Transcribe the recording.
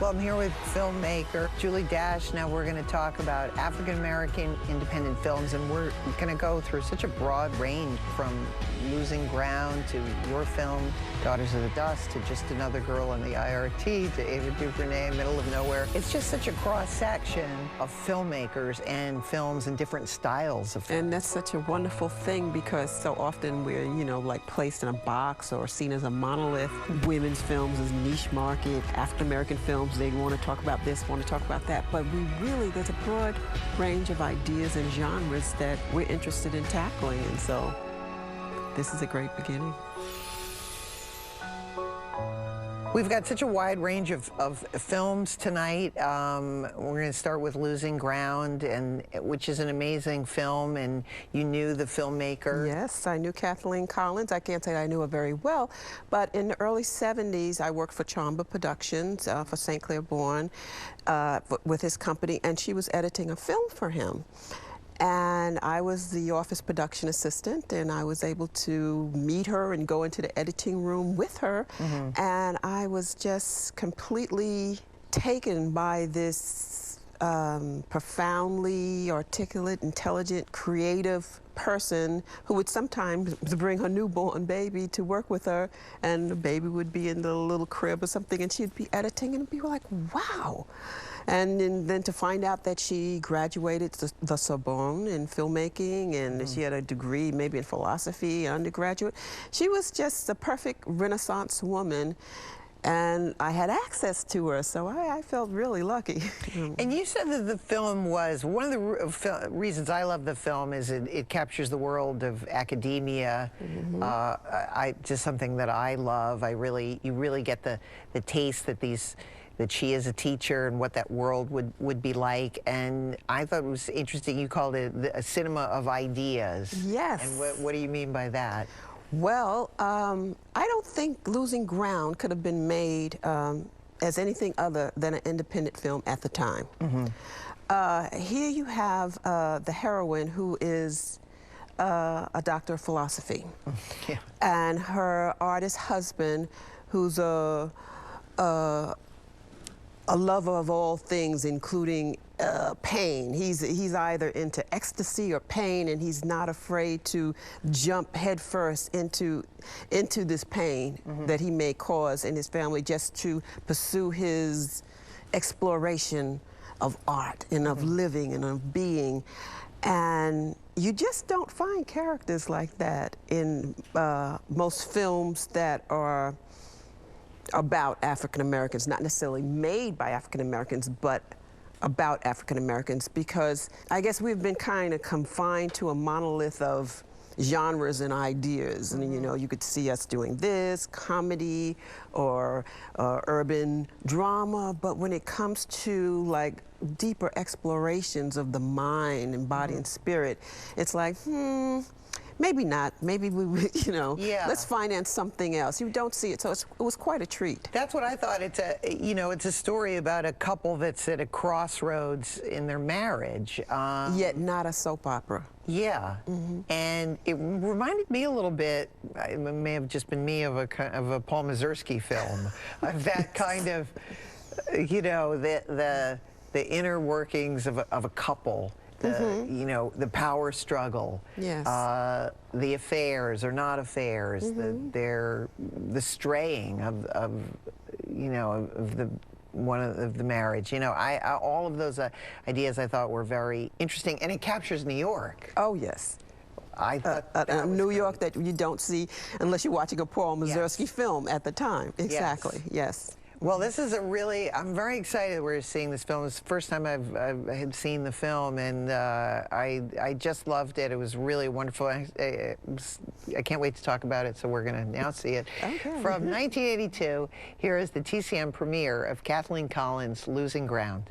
Well, I'm here with filmmaker Julie Dash. Now we're going to talk about African-American independent films, and we're going to go through such a broad range from Losing Ground to your film, Daughters of the Dust, to Just Another Girl in the IRT, to Ava DuVernay, Middle of Nowhere. It's just such a cross-section of filmmakers and films and different styles of film. And that's such a wonderful thing, because so often we're, like placed in a box or seen as a monolith. Women's films is niche market, African-American films, they want to talk about this, want to talk about that, but there's a broad range of ideas and genres that we're interested in tackling, and so this is a great beginning. We've got such a wide range of films tonight. We're going to start with Losing Ground, which is an amazing film, and you knew the filmmaker. Yes, I knew Kathleen Collins. I can't say I knew her very well, but in the early 70s, I worked for Chamba Productions for St. Clair Bourne with his company, and she was editing a film for him. And I was the office production assistant, and I was able to meet her and go into the editing room with her. Mm-hmm. And I was just completely taken by this profoundly articulate, intelligent, creative person who would sometimes bring her newborn baby to work with her, and the baby would be in the little crib or something, and she'd be editing, and people were like, wow. And then to find out that she graduated the Sorbonne in filmmaking, and she had a degree maybe in philosophy, undergraduate. She was just a perfect Renaissance woman, and I had access to her, so I felt really lucky. And you said that the film was, one of the reasons I love the film is it captures the world of academia. Mm-hmm. Just something that I love. You really get the taste that she is a teacher and what that world would be like. And I thought it was interesting, you called it a cinema of ideas. Yes. And what do you mean by that? Well, I don't think Losing Ground could have been made as anything other than an independent film at the time. Mm-hmm. Here you have the heroine, who is a doctor of philosophy. Yeah. And her artist husband, who's a lover of all things, including pain. He's either into ecstasy or pain, and he's not afraid to jump headfirst into this pain that he may cause in his family, just to pursue his exploration of art and of living and of being. And you just don't find characters like that in most films that are about African Americans, not necessarily made by African Americans, but about African Americans, because I guess we've been kind of confined to a monolith of genres and ideas. And you could see us doing this, comedy or urban drama, but when it comes to like deeper explorations of the mind and body and spirit, it's like, maybe not. Maybe let's finance something else. You don't see it, so it was quite a treat. That's what I thought. It's a story about a couple that's at a crossroads in their marriage. Yet not a soap opera. Yeah, and it reminded me a little bit. It may have just been me of a Paul Mazursky film, of that kind of, the inner workings of a couple. The power struggle, yes. The affairs or not affairs, the straying of the marriage. All of those ideas I thought were very interesting, and it captures New York. Oh yes. I thought New York that you don't see unless you're watching a Paul Mazursky film at the time. Exactly. Yes. Well, this is I'm very excited we're seeing this film. It's the first time I had seen the film, and I just loved it. It was really wonderful. I can't wait to talk about it, so we're going to now see it. Okay. From 1982, here is the TCM premiere of Kathleen Collins' Losing Ground.